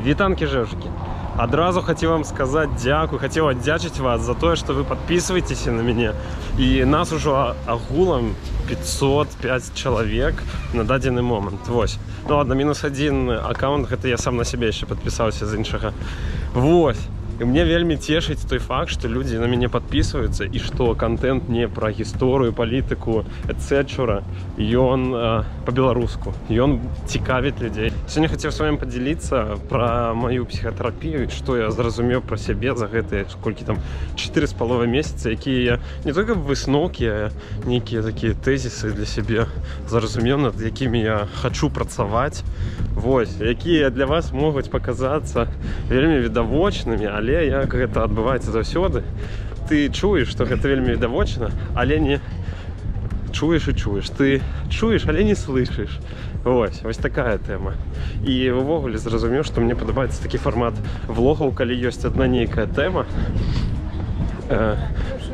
Вітанки, жевжики. Одразу хотел вам сказать дякую, хотел отдячить вас за то, что вы подписываетесь на меня. И нас уже агулом 505 человек на даденный момент. Вот. Ну ладно, минус один аккаунт, это я сам на себя еще подписался из іншага. Вот. И мне вельми цешыць той факт, что люди на меня подписываются, и что контент не про историю, политику, etc. И он по-белоруску, и он цікавіць людей. Сегодня хотел с вами поделиться про мою психотерапию, что я зразумеў про себе за гэтые сколько там 4,5 месяца, якія я не только высновки, а некие такие тезисы для себя зразумеў, над якими я хочу працаваць. Вот, якія для вас могуць показаться вельми відавочнымі, але як гэта адбываецца заўсёды, ты чуеш, што гэта вельмі відавочна, але не чуеш і чуеш, ты чуеш, але не слышишь. Вось такая тэма. І увогуле зразумеў, што мне падабаецца такі фармат влогаў, калі ёсць адна нейкая тэма.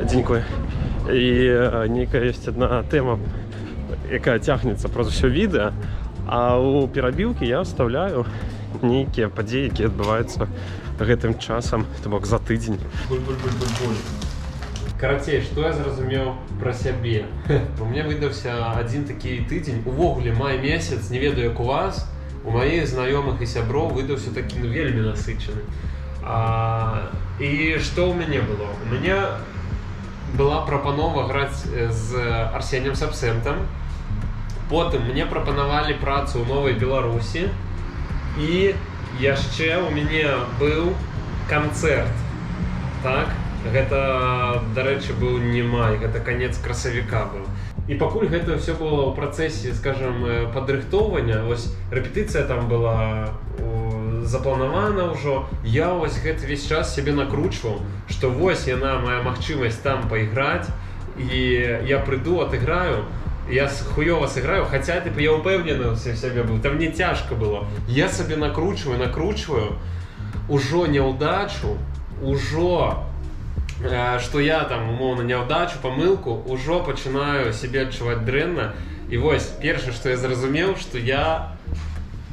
Дзякуй. І нейкая ёсць адна тэма, якая цягнецца праз усё відэа. А у перабіўкі я вставляю нейкія падзеі, якія адбываюцца гэтым часам, то бок за тыдзень. Карацей, што я зразумеў пра сябе? У меня выдаўся адзін такі тыдзень. Увогуле май месяц, не ведаю як у вас, у маіх знаёмых і сяброў выдаўся такі вельмі насычаны. І што ў мяне было? У мяне была прапанова граць з Арсенем Сапсентам. Потым мне прапанавалі працу ў Новай Беларусі. І яшчэ у мяне быў канцэрт. Так? Гэта, дарэчы, быў не май, гэта канец красавіка быў. І пакуль гэта ўсё было ў працэсе, скажам, падрыхтоўвання, вось рэпетыцыя там была запланавана ўжо, я вось гэты весь час сябе накручваў, што вось яна, мая магчымасць там пайграць, і я прыйду, адыграю, я хуёва сыграю, хаця типа я упэўнены ў сябе быў, там мне цяжка было. Я сабе накручваю, ужо няўдачу, ужо што я там умоўна няўдачу, памылку, ужо пачынаю сябе адчуваць дрэнна. І вось першае, што я зразумеў, што я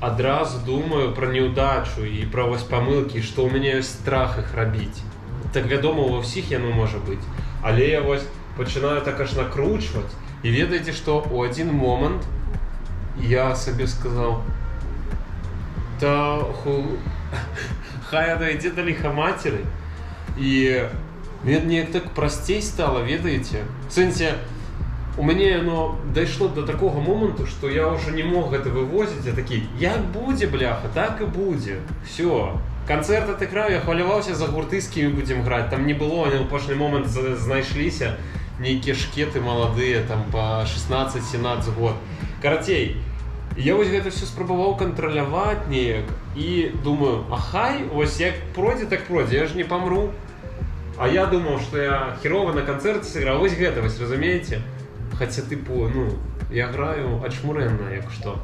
адразу думаю пра няўдачу і пра вось памылкі, што ў мяне ёсць страх іх рабіць. Так вядома, ува ўсіх яно можа быць, але я вось пачынаю так аж накручваць. І ведаеце, што ў адзін момант я сабе сказаў: хай яна ідзе да ліхамацеры. І мне неяк так прасцей стала, ведаеце? В сэнсе, у мяне яно дайшло да такога моманту, што я ўжо не мог гэта вывозіць, я такі: як будзе, бляха, так і будзе. Всё. Канцэрт адыграю, я хваляваўся за гурты, з кімі будзем граць. Там не было, они ў апошні момант знайшліся нейкія шкеты маладыя, там па 16-17 год. Карацей, я вось гэта все спрабаваў кантраляваць неяк і думаю: а хай, вось як пройдзе, так пройдзе, я ж не памру. А я думаў, што я херова на канцэрце сыграў, вось гэта, вось, разумееце? Хаця, тыпу, я граю ачмурэнна, як што.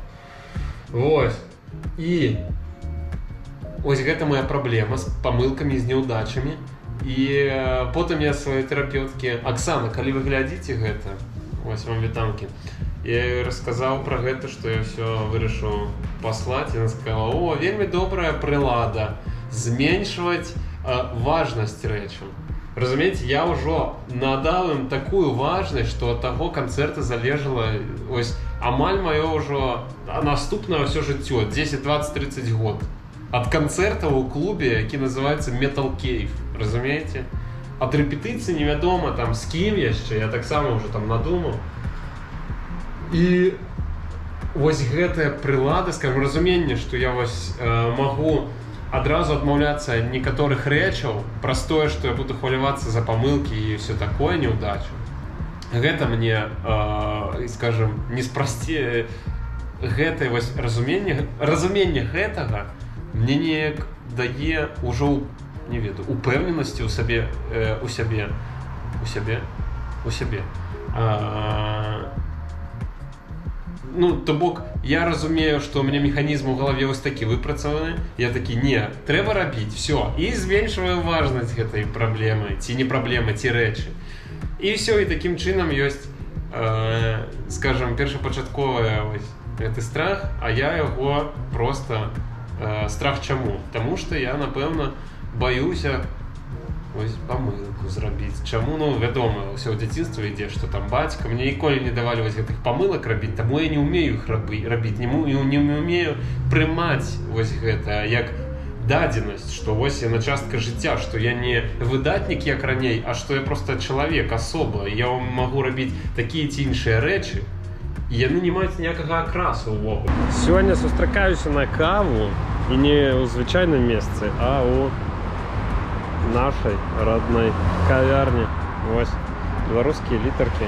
Вось. І вось гэта моя праблема з памылкамі, з няўдачамі. І потым я сваёй тэрапеўткі: Аксана, калі вы глядзіце гэта, вось вам вітанкі, я ёй расказаў пра гэта, што я ўсё вырашыў паслаць. Яна сказала: о, вельмі добрая прылада, зменшваць важнасць рэчаў. Разумееце, я ўжо надаў ім такую важнасць, што ад таго канцэрта залежала ось амаль маё ўжо наступнае ўсё жыццё, 10, 20, 30 год. Ад канцэртаў у клубе, які называецца Metal Cave, разумееце? Ад рэпетыцыі невядома там з кім яшчэ, я таксама ўжо там надумаў. І вось гэтая прылада, скажем, разуменне, што я вось магу адразу адмаўляцца ад некаторых рэчаў праз тое, што я буду хвалявацца за памылкі і ўсё такое, няўдачу. Гэта мне, скажем, не спрасце гэтае вось разуменне гэтага мне неяк дае ўжо, не ведаю, упэўненасці ў сябе. То бок, я разумею, што ў мяне механізм у галаве вось такі выпрацаваны. Я такі: не, трэба рабіць, всё. І зменшваю важнасць гэтай праблемы, ці не праблемы, ці рэчы. І ўсё, і такім чынам ёсць, скажам, першапачатковая вось гэты страх, а я яго проста Страх чаму? Таму што я, напэўна, баюся ось памылку зрабіць. Чаму? Ну, вядома, ўсё ў дзяцінстве ідзе, што там бацька. Мне ніколі не давалі вось гэтых памылак рабіць, таму я не ўмею іх рабіць, не ўмею прымаць вось гэта як дадзенасць, што вось яна частка жыцця, што я не выдатнік, як раней, а што я проста чалавек, асоба. Я магу рабіць такія ці іншыя рэчы, і яны не маюць ніякага акрасу ўвогуле. Сёння сустракаюся на каву і не ў звычайным месцы, а ў нашай родной кавярні. Вось беларускія літаркі.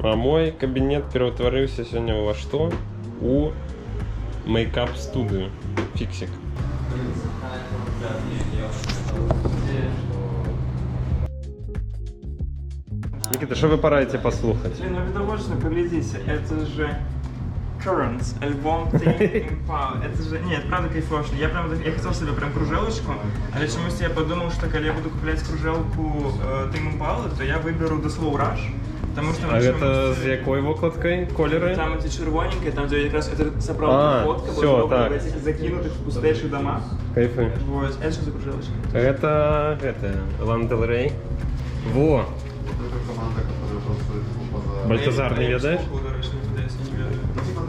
А мой кабінет пераўтварыўся сёння ва што? У мейкап-студыю. Фіксік. Никита, что вы пораете послухать? Блин, ну видовочно, поглядите, это же Currents, альбом Tame Impala. Это же, нет, правда кайфошно. Я хотел себе прям кружелочку, але чомусь я подумал, что когда я буду куплять кружелку Tame Impala, то я выберу The Slow Rush. Потому что а это з якою вокладкой? Кольори? Там эти червоненькие, там где как раз это собрала фотка, все, так. В этих закинутых в пустейших домах. Кайфы. Вот, это что за кружелочка? Это Лана Дель Рей. Во! Бальтазар не ведаешь?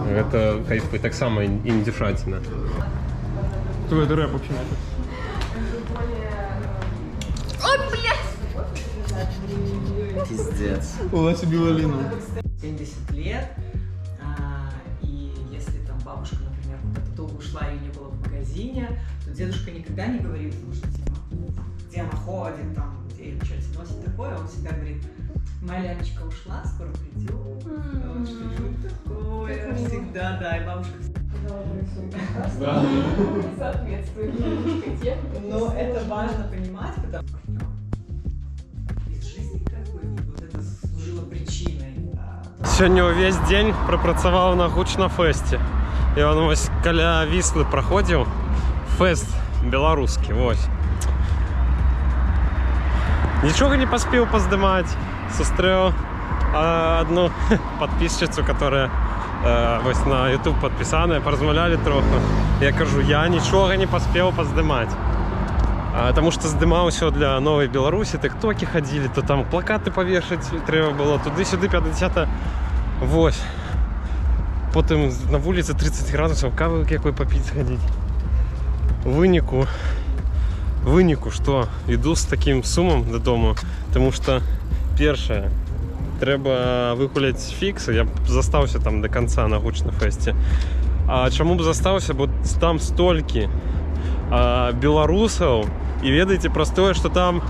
Это кайфы, так само индюшатина. Кто это рэп вообще? Ой, блядь! Пиздец. Улася Белолина. 70 лет, и если там бабушка, например, куда-то долго ушла и не было в магазине, то дедушка никогда не говорит, что типа, где она ходит, там, где ее что-то носит такое, он всегда говорит, моя лялечка ушла, скоро придет. Вот что-нибудь такое, всегда, да, и бабушка всегда Соответствует. но это важно понимать, потому что из жизни как бы, и вот это служило причиной. Сёння увесь дзень прапрацаваў на гучнафэсце. І он вось каля Віслы праходзіў. Фэст беларускі, вось. Нічога не паспеў паздымаць. Сустрэў одну подписчицу, которая вось на YouTube подпісаная, паразмаўлялі троху. Я кажу, я нічога не паспеў паздымаць. Таму што здымаў усё для Новай Беларусі, тыктокі хадзілі, то там плакаты павешаць трэба было, туды-сюды 50. Вось. Потым на вуліцы 30 градусаў, кавы якой папіць хадзіць. Выніку, што іду з такім сумам дадому, таму што першае, трэба выгуляць фіксы, я застаўся там до конца на гучнафэсце. А чаму б застаўся, бо там столькі беларусаў, і ведаеце праз тое, што там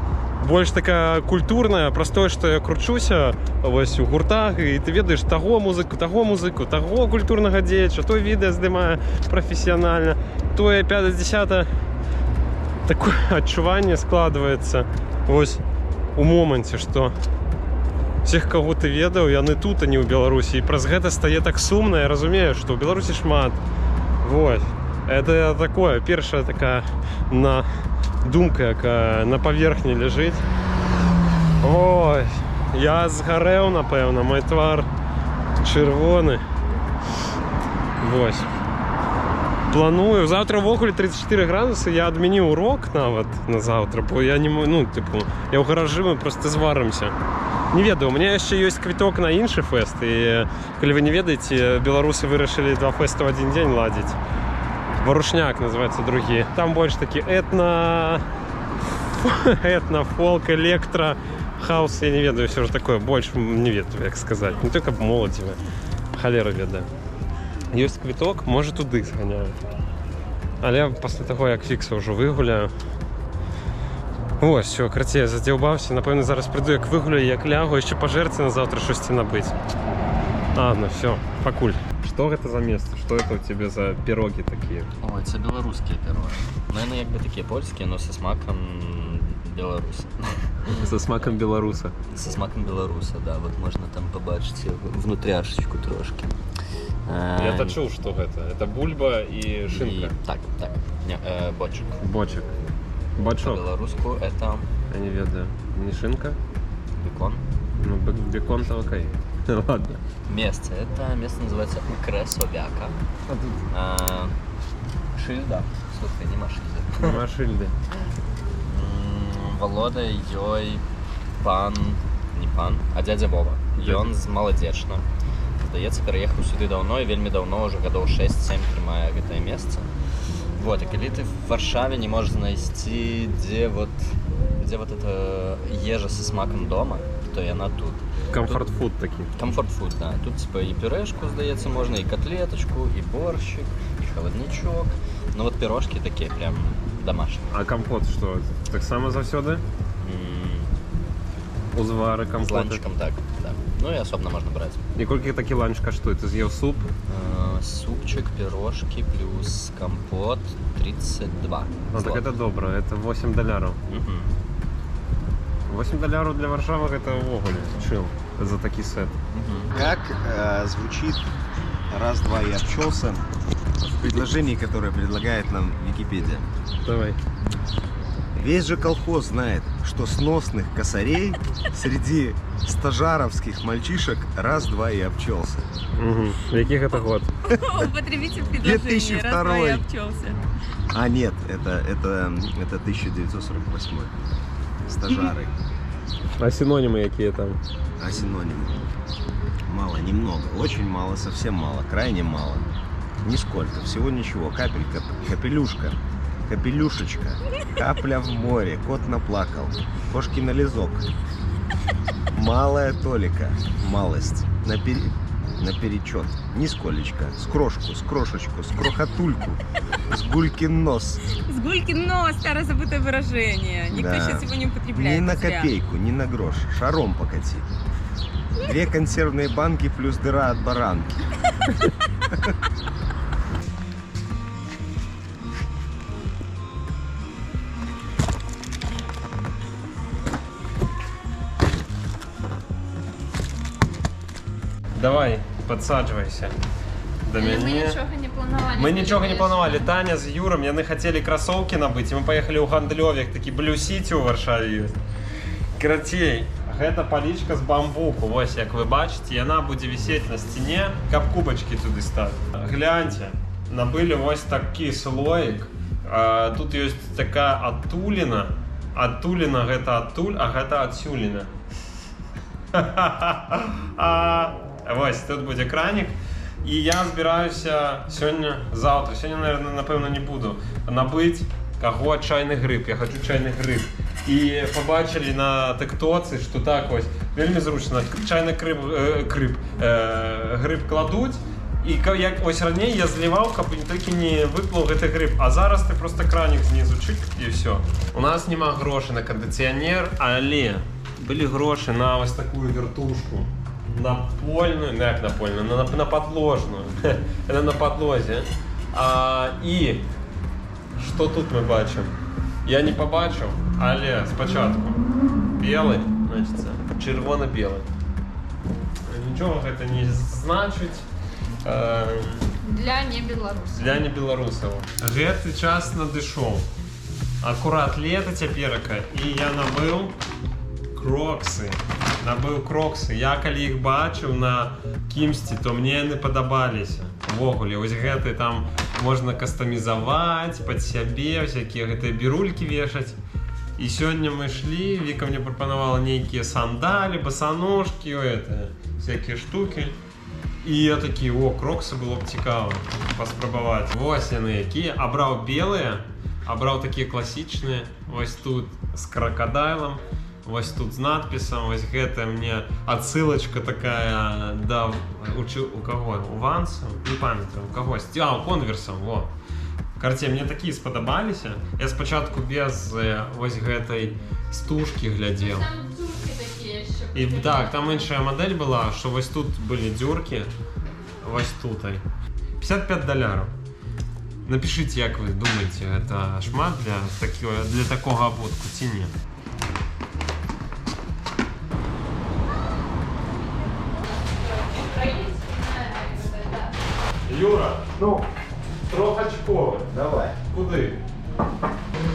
больш такая культурная, праз тое, што я кручуся вось у гуртах, і ты ведаеш таго музыку, таго культурнага дзеяча, той відэа здымае прафесіянальна, тое 50. Такое адчуванне складваецца вось у моманце, што всех, кого ты ведаў, яны тут, а не ў Беларусі, і праз гэта стае так сумна. Я разумею, што ў Беларусі шмат. Вось. Это такое, першая такая думка, якая на паверхні ляжыць. Ой, я згарэў, напэўна, мой твар чырвоны. Вось. Планую. Завтра ввогуле 34 градусы, я адмяніў урок нават на завтра, бо я не могу, ну, типу, я ў гаражы, мы просто зварымся. Не ведаю, у меня яшчэ ёсць квіток на іншы фэст, і калі вы не ведаеце, беларусы вырашылі 2 фэсты ў адзін дзень ладзіць. Варушняк называется другі. Там больш такі этно, фолк, электро, хаус, я не ведаю, все же такое, больш не ведаю, як сказаць. Не только моладзеве, халера ведаю. Ёсць квіток, можа туды зганяю. Але пасля таго, як фікса ўжо выгуляю. Ось, все, карацей, я задзяўбаўся. Напэўна, зараз прыйду, як выгуляю, як лягу, яшчэ па жэрцы на завтра шосьці набыць. Ну все, пакуль. Что это за место? Что это у тебя за пироги такие? Ой, це білоруські пироги. Ну, вони якби такі польські, але зі смаком білоруса. Со смаком белоруса. Зі смаком білоруса, да. Вот можна там побачити внутряшечку трошки. Я-то чув, что это. Это бульба и шинка. Так. Не, бочок. Бочок. Бочок. По-белоруску это... Я не ведаю. Не шинка? Бекон. Ну, бекон-то окей. Ладно. Место. Это место называется Укресовяка. Шильда. Слухай, нема шильди. Машильды. Волода, ёй, пан, не пан, а дядя Вова. Ён з Маладзечна. Здаецца, пераехаў сюды даўно і вельмі даўно, ўжо гадоў 6-7 трымае гэтае месца. Вот, и коли ты в Варшаве не можешь найти, где вот эта ежа со смаком дома, то и она тут. Комфорт-фуд такие. Комфорт-фуд, да. Тут типа и пюрешку, сдается, можно, и котлеточку, и борщик, и холодничок. Но вот пирожки такие прям домашние. А компот что? Так само завсёды? Узвары, С компоты? ланчиком так, да. Ну и особенно можно брать. И сколько такі ланч каштує? Ти з'їв суп? Супчик, пирожки плюс компот 32. Ну так это добро, это $8. $8 для Варшавы это вогуле чил за такий сет. Как звучит «раз, два и обчелся» в предложении, которое предлагает нам Википедия? Давай. Весь же колхоз знает, что сносных косарей среди стажаровских мальчишек раз, два и обчелся. Угу. Яких это год? Употребите в предложении. 2002. Раз, два, я обчелся. А нет, это 1948. Стажары. А синонимы какие там? А синонимы? Мало, немного, очень мало, совсем мало, крайне мало. Нисколько, всего ничего. Капелька, капелюшка, капелюшечка, капля в море, кот наплакал, кошки на лизок. Малая толика, малость, наперечет, нисколечко, с крошку, с крошечку, с крохотульку, с гулькин нос. С Гулькин нос, старое забытое выражение. Никто Да. сейчас его не употребляет. Ни на зря. копейку, ни на грош, шаром покати. 2 консервные банки плюс дыра от баранки. Давай, подсадживайся до Мы меня. ничего не планировали. Мы ничего не планували. Таня з Юром, яны хотели кроссовки набыть, и мы поехали у гандлёвек, такі Blue City у Варшаве ёсць. Карацей, гэта палічка з бамбуку, вось як вы бачыце, яна будзе вісець на сцяне, каб кубачкі туды ставіць. Гляньте, набылі вось такі слоік. Тут ёсць такая адтуліна. Адтуліна гэта адтуль, а гэта адсюліна. Вось тут будзе кранік. І я збіраюся заўтра, сёння, наверное, напэўна, не буду набыць каго чайны грыб. Я хочу чайны грыб. І побачили на тиктоці, що так ось вельми зручно. Чайний гриб кладуть. І як ось раніше я зливав, каб тільки не виплав гэты гриб. А зараз ти просто кранік знизу чик і все. У нас нема грошей на кондиціонер, але були гроші на ось таку вертушку. Напольную, не як напольную, на подложную. Это на подлозе. І що тут ми бачимо? Я не побачив, але спочатку білий, значить, червоно-білий. Нічого це не значить. Для небелорусов. Для небелорусов. Гэты час надышоў. Акурат лето цяперака, і я набыў кроксы. Я калі іх бачыў на кімсьці, то мне яны падабаліся. Увогуле, ось гэты там можна кастамізаваць пад сябе, всякія гэтыя бірулькі вешаць. І сёння мы шлі, Віка мне прапанавала нейкія сандалі, басаножкі, всякія штукі. І я такі, кроксы было б цікава паспрабаваць. Вось яны якія. Абраў белыя, абраў такія класічныя. Вось тут з крокодайлом. Вось тут з надпісам, вось гэта мне адсылочка такая, да, у кого? У Ванса? Не памятаю, у кагось. У Конверсам, во. Карце, мне такія спадабаліся. Я спачатку без вось гэтай стужкі глядзеў. Там дзюрки такие еще. І так, там іншая модель была, що вось тут былі дзюркі, вось тутай. $55. Напишите, як ви думаєте, гэта шмат для такого абутку ці ні? Юра, трохочковий. Давай. Куди?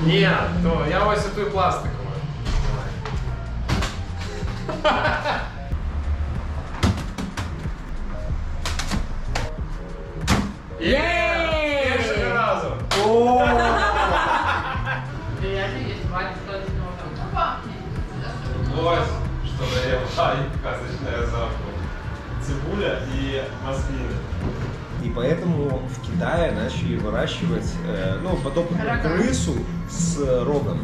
Ні, то я ось эту пластикову. Першого разу! Реально есть варик точно. Ну, пахнет. Вот, что даем сказочная запах. Цибуля и маслины. И поэтому в Китае начали выращивать подобную крысу с рогом.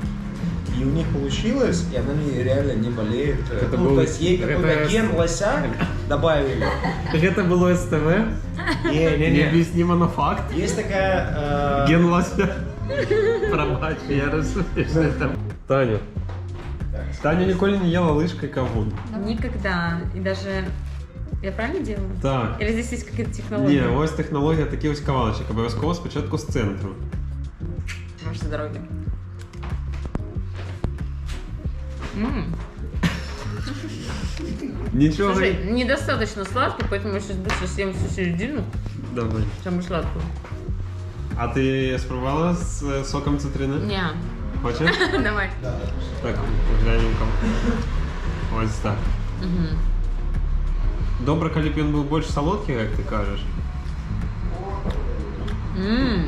И у них получилось, и она реально не болеет. То есть ей какой-то ген лося добавили. Это было СТВ? Необъяснимо, но факт. Есть такая... Ген лося. Пробачь, я разумею. Таня. Таня ніколи не ела лыжкой кавун. Никогда. И даже... Я правильно делаю? Так. Или здесь есть какая-то технология? Ні, ось технологія, такий ось кавалочок. Обов'язково спочатку з центру. Может, с дороги. Нічого. Слушай, недостаточно сладкий, поэтому я сейчас быстро съем всю середину, Давай. самую сладкую. А ти спробувала з соком цитрини? Не. Хочеш? Давай. Так, глянем кому. Ось так. Добре, коли б він був більш солодкий, як ти кажеш.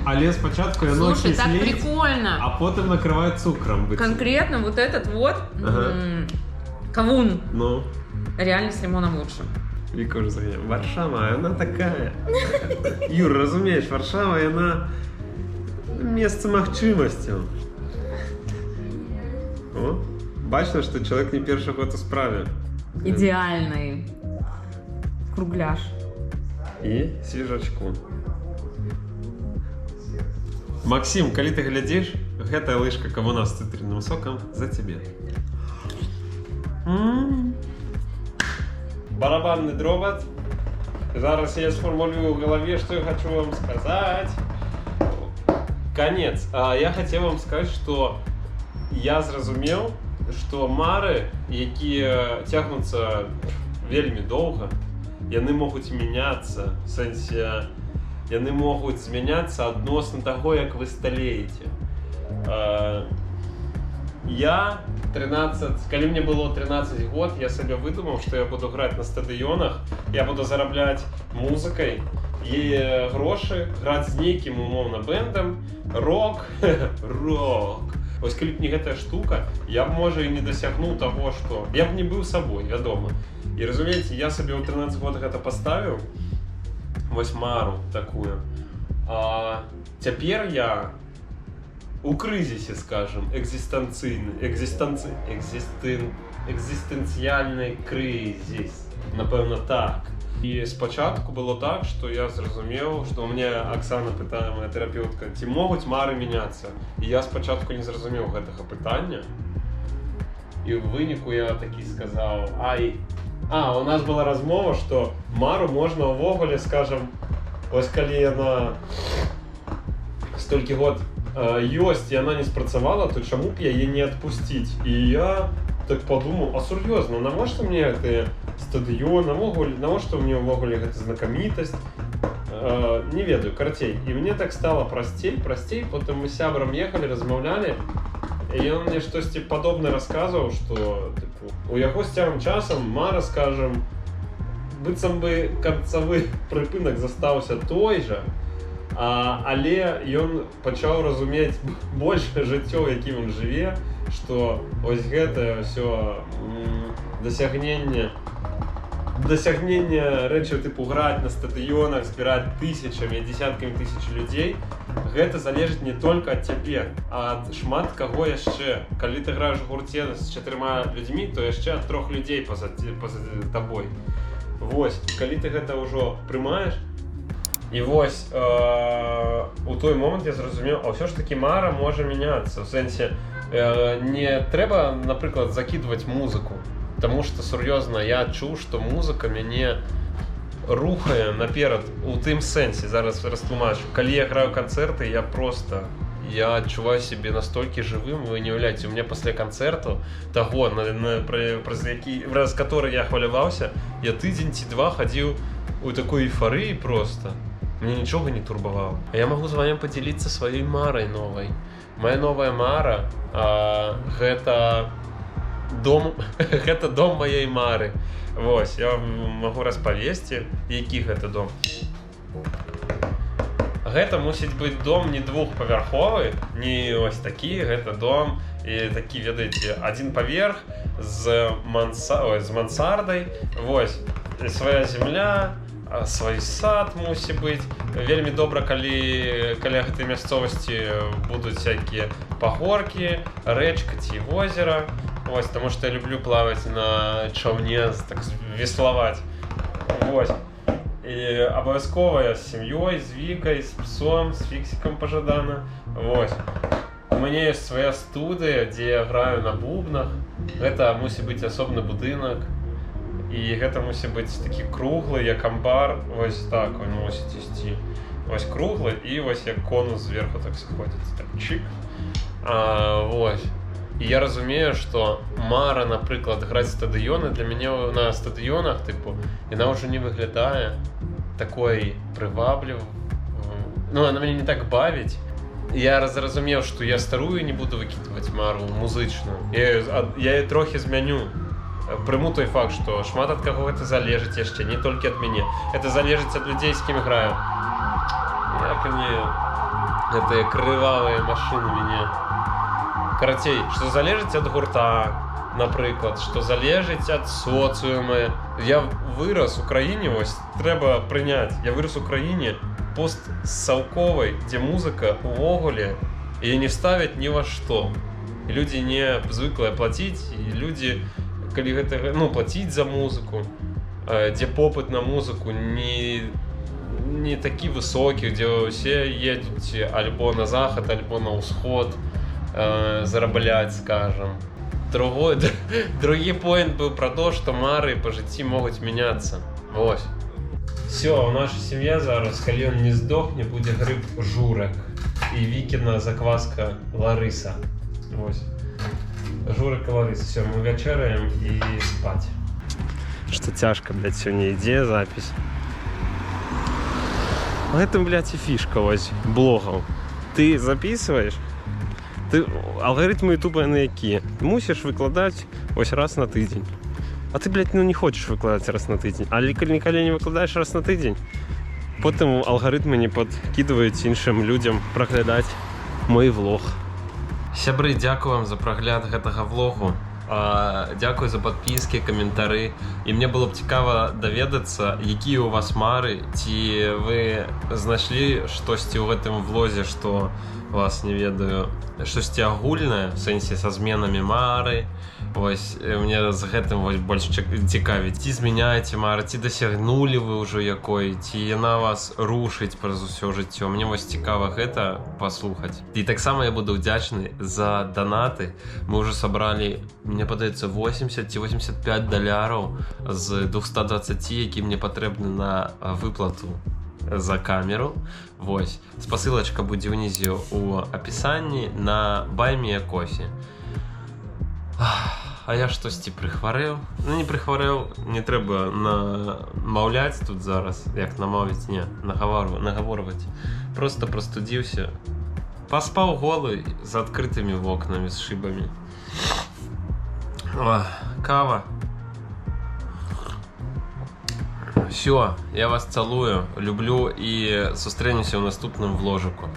Але спочатку воно Слушай, так кислить, прикольно. а потім накривають цукром. Конкретно вот этот вот Ага. кавун. Ну, Реально с лимоном лучше. Віка вже заганяє. Варшава, вона така. Юр, розумієш, Варшава, вона місце можливостей. О, бачно, що чоловік не перший год у справі. Идеальный кругляш. І свіжачку. Максим, коли ти глядиш, гэта лыжка кавуна з цитринным соком за тебе. Барабанный дробот. Зараз я сформулюю в голове, что я хочу вам сказать. Конец. Я хотел вам сказать, что я зразумел, что мары, якія тягнуцца вельмі доўга, яны могуць мяняцца, в сэнсе, яны могуць змяняцца адносна таго, як вы сталееце. Я 13, калі мне было 13 год, я сабе выдумаў, што я буду граць на стадыёнах, я буду зарабляць музыкай і грошы, граць з нейкім умоўна бэндам, рок, рок. Вось калі б не гэтая штука, я б, можа, і не дасягнуў таго, што... Я б не быў сабой, вядома. І разумееце, я сабе ў 13 год гэта паставіў, вось мару такую. А цяпер я у крызісе, скажем, экзістэнцыяльны крызіс, напэўна, так. І спачатку было так, што я зразумеў, што ў мне Аксана пытае, моя тэрапеўтка, ці могуць мары мяняцца. І я спачатку не зразумеў гэтага пытання. І ў выніку я такі сказаў, у нас была размова, што мару можна ўвогуле, скажем, ось калі яна столькі год ёсць, і яна не спрацавала, то чаму б яе не адпусціць? І я так падумаў, а сур'ёзна, навошта мне гэты стадыён, навошта мне ўвогуле гэта знакамітасць? Не ведаю, карацей. І мне так стала прасцей, потым мы з сябрам ехалі, размаўлялі, і ён мне штосьці падобнае расказваў, што у яго з цягам часам мара, скажем, быццам бы канцавы прыпынак застаўся той жа, але ён пачаў разумець большае жыццё, якім ён жыве, што ось гэтае ўсё дасягненне рэчаў тыпу граць на стадыёнах, збіраць тысячамі, дзесяткамі тысяч людзей, гэта залежыць не толькі ад цябе, а ад шмат каго яшчэ. Калі ты граеш у гурце з 4 людзьмі, то яшчэ ад 3 людзей па-за табой. Вось, калі ты гэта ўжо прымаеш, і вось у той момант я зразумеў, а ўсё ж такі мара можа мяняцца. У сэнсе, не трэба, напрыклад, закідваць музыку, таму што сур'ёзна я адчуў, што музыка мяне рухае наперад у тым сэнсе. Зараз растлумачу. Калі я граю канцэрты, я адчуваю сябе настолькі жывым, вы не уяўляеце, у меня пасля канцэрту таго, праз который я хваляваўся, я тыдзень ці 2 хадзіў у такой эйфарыі проста. Мне нічога не турбавала. Я магу з вамі падзяліцца сваёй марай новай. Моя новая мара гэта дом маёй мары. Вось, я вам магу распавесці, які гэта дом. Гэта мусіць быць дом не двухпавярховы, не ось такі, гэта дом і такі, ведаеце, один паверх з мансардай, вось, свая земля, свой сад мусіць быць. Вельмі добра, калі каля гэтай мясцовасці будуць всякія пагоркі, рэчка ці возера. Вось, таму што я люблю плаваць на чаўне, так веславаць. Вось. І абавязкова я з сям'ёй, з Вікай, з псом, з Фіксікам пажадана. Вось. У мяне ёсць свая студыя, дзе я граю на бубнах. Гэта мусіць быць асобны будынак. І гэта мусіць быць такі круглы, як амбар. Вось так он мусіць ісці. Вось круглы і вось як конус зверху так сходзіць. Так, чик. Вось. І я разумею, што мара, напрыклад, граць стадыёны, для мяне на стадыёнах, тыпу, яна ўжо не выглядае такой прываблівай. Ну, она мяне не так бавіць. Я зразумеў, што я старую не буду выкідваць мару музычную. Я трохі змяню. Прыму той факт, што шмат ад каго гэта залежыць яшчэ, не толькі ад мяне. Это залежыць ад людзей, з кім граю. Як они, гэтыя крывавыя машыны мяне. Карацей, што залежыць ад гурта, напрыклад, што залежыць ад соцыума. Я вырас у краіне, вось, трэба прыняць. Я вырас у краіне постсаўковай, дзе музыка увогуле яе не ставяць ні ва што. І людзі не звыклыя плаціць, і людзі, калі гэта, ну, плаціць за музыку, дзе попыт на музыку не такі высокі, дзе ўсе едуць альбо на захад, альбо на ўсход зарабляць, скажам. Другі поінт быў пра то, што мары па жыцці могуць мяняцца. Вось. Всё, у нашай сям'я зараз, калі ён не здохне, будзе грыб Журак і Вікіна закваска Ларыса. Вось. Журак и Ларыса. Все, мы вечеряем и спать. Что тяжко, блядь, сегодня ідзе запись. А это, блядь, и фишка, вось, блогов. Ты записываешь, ты алгоритмы ютуба на які. Мусишь выкладать ось раз на тыдзень. А ты, блядь, ну не хочешь выкладать раз на тыдзень. А николи не выкладаешь раз на тыдзень, потом алгоритмы не подкидываюць іншым людям праглядаць мой влог. Сябры, дзякую вам за прагляд гэтага влогу. Дзякую за подпіскі, каментары. І мне было б цікава даведацца, якія у вас мары, ці вы знайшлі штосьці ў гэтым влозе, што вас, не ведаю, штосьці агульнае, в сэнсе са зменамі мары. Вось, мне з гэтым вось больш цікавіць. Ці змяняеце мары, ці дасягнулі вы ўжо якой, ці яна вас рушыць праз усё жыццё. Мне вось цікава гэта паслухаць. І таксама я буду ўдзячны за данаты. Мы ўжо сабралі, мне падаецца, 80 ці 85 даляраў з 220, які мне патрэбны на выплату за камеру. Вось. Спасылачка будзе ўнізе ў апісанні на Buy Me a Coffee. А я штосьці прыхварэў. Ну не прыхварэў, не трэба намаўляць тут зараз, як намовіць, не, нагаворваць. Просто прастудзіўся. Паспаў голы з адкрытымі вокнамі, з шыбамі. Кава. Всё, я вас цалую, люблю і сустрэнемся ў наступным вложыку.